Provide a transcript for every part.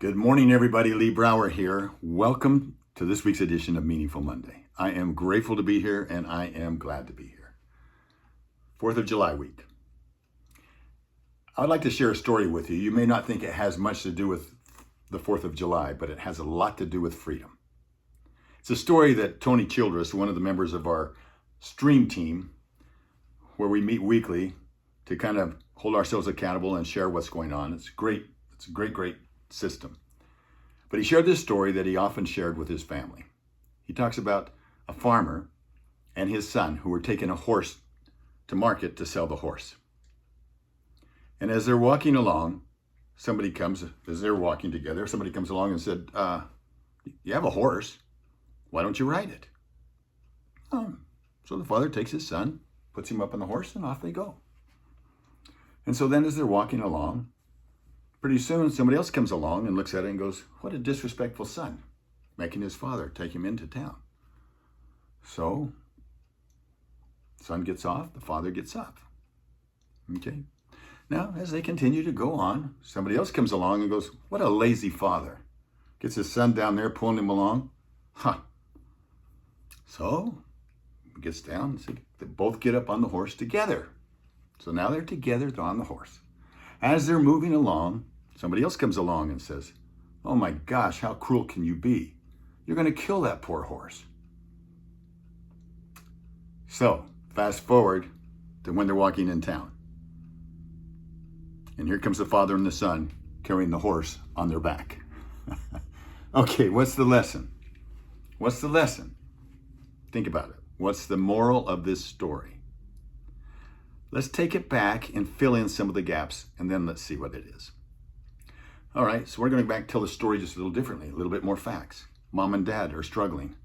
Good morning, everybody. Lee Brower here. Welcome to this week's edition of Meaningful Monday. I am grateful to be here and I am glad to be here. 4th of July week. I'd like to share a story with you. You may not think it has much to do with the 4th of July, but it has a lot to do with freedom. It's a story that Tony Childress, one of the members of our stream team, where we meet weekly to kind of hold ourselves accountable and share what's going on. It's great. It's a great system. But he shared this story that he often shared with his family. He talks about a farmer and his son who were taking a horse to market to sell the horse. And as they're walking along, somebody comes along and said, you have a horse. Why don't you ride it? So the father takes his son, puts him up on the horse, and off they go. And so then as they're walking along, pretty soon somebody else comes along and looks at it and goes, what a disrespectful son, making his father take him into town. So, son gets off, the father gets up. Okay. Now, as they continue to go on, somebody else comes along and goes, what a lazy father. Gets his son down there, pulling him along. So, he gets down, so they both get up on the horse together. So now they're together, they're on the horse. As they're moving along, somebody else comes along and says, oh my gosh, how cruel can you be? You're going to kill that poor horse. So, fast forward to when they're walking in town. And here comes the father and the son carrying the horse on their back. Okay, what's the lesson? What's the lesson? Think about it. What's the moral of this story? Let's take it back and fill in some of the gaps, and then let's see what it is. All right, so we're going to go back and tell the story just a little differently, a little bit more facts. Mom and dad are struggling.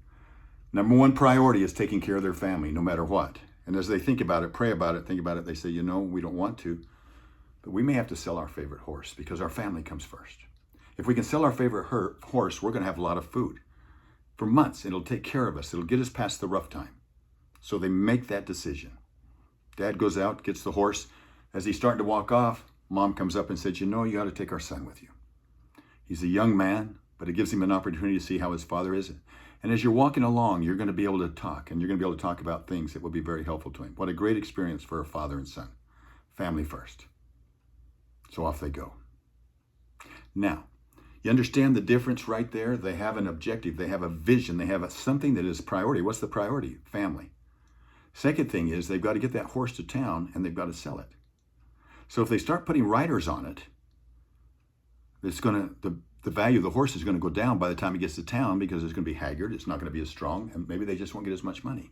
Number one priority is taking care of their family, no matter what. And as they think about it, pray about it, think about it, they say, we don't want to, but we may have to sell our favorite horse because our family comes first. If we can sell our favorite horse, we're going to have a lot of food. For months, it'll take care of us. It'll get us past the rough time. So they make that decision. Dad goes out, gets the horse. As he's starting to walk off, Mom comes up and says, you ought to take our son with you. He's a young man, but it gives him an opportunity to see how his father is. And as you're walking along, you're going to be able to talk, and you're going to be able to talk about things that will be very helpful to him. What a great experience for a father and son. Family first. So off they go. Now, you understand the difference right there? They have an objective. They have a vision. They have something that is priority. What's the priority? Family. Second thing is they've got to get that horse to town and they've got to sell it. So if they start putting riders on it, the value of the horse is going to go down by the time it gets to town because it's going to be haggard, it's not going to be as strong, and maybe they just won't get as much money.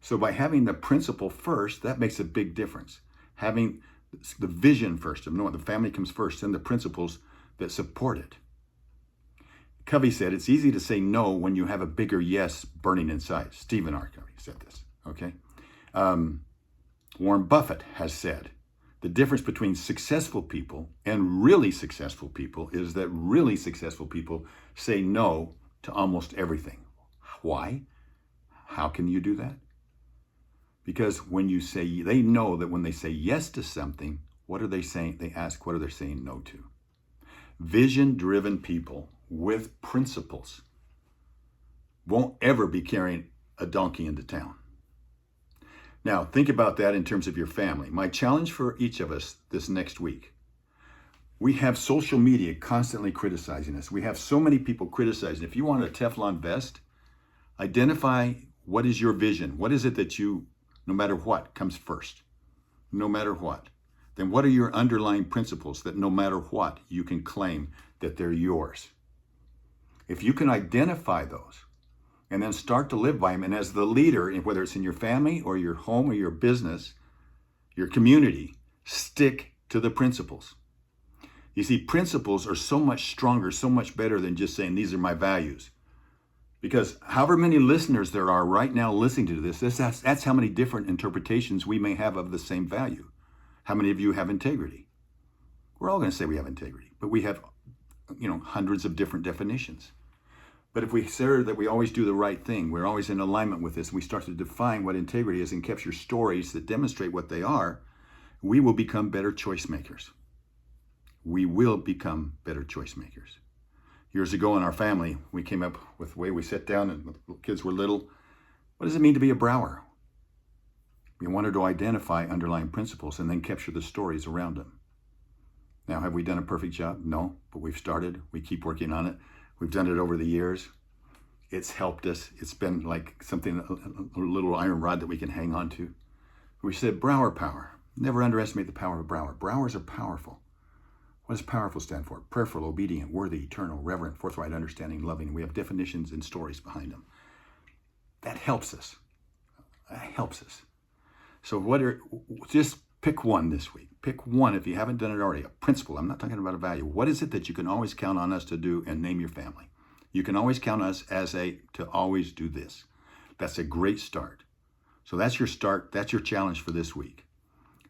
So by having the principle first, that makes a big difference. Having the vision first, of knowing the family comes first, and the principles that support it. Covey said, it's easy to say no when you have a bigger yes burning inside. Stephen R. Covey said this. Okay. Warren Buffett has said the difference between successful people and really successful people is that really successful people say no to almost everything. Why? How can you do that? Because they know that when they say yes to something, what are they saying? They ask, what are they saying no to? Vision-driven people with principles won't ever be carrying a donkey into town. Now, think about that in terms of your family. My challenge for each of us this next week. We have social media constantly criticizing us. We have so many people criticizing. If you want a Teflon vest, identify what is your vision. What is it that you, no matter what, comes first? No matter what. Then what are your underlying principles that no matter what, you can claim that they're yours? If you can identify those, and then start to live by them. And as the leader, whether it's in your family or your home or your business, your community, stick to the principles. You see, principles are so much stronger, so much better than just saying, these are my values. Because however many listeners there are right now listening to this, that's how many different interpretations we may have of the same value. How many of you have integrity? We're all going to say we have integrity, but we have, hundreds of different definitions. But if we say that we always do the right thing, we're always in alignment with this, and we start to define what integrity is and capture stories that demonstrate what they are, we will become better choice makers. We will become better choice makers. Years ago in our family, we came up with the way we sat down and the kids were little. What does it mean to be a brower? We wanted to identify underlying principles and then capture the stories around them. Now, have we done a perfect job? No, but we've started. We keep working on it. We've done it over the years. It's helped us. It's been like something, a little iron rod that we can hang on to. We said brower power. Never underestimate the power of a brower. Browers are powerful. What does powerful stand for? Prayerful, obedient, worthy, eternal, reverent, forthright, understanding, loving. We have definitions and stories behind them. That helps us. That helps us. So just pick one this week. Pick one if you haven't done it already. A principle. I'm not talking about a value. What is it that you can always count on us to do, and name your family? You can always count on us to always do this. That's a great start. So that's your start. That's your challenge for this week.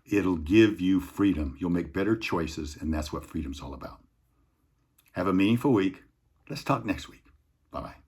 It'll give you freedom. You'll make better choices, and that's what freedom's all about. Have a meaningful week. Let's talk next week. Bye-bye.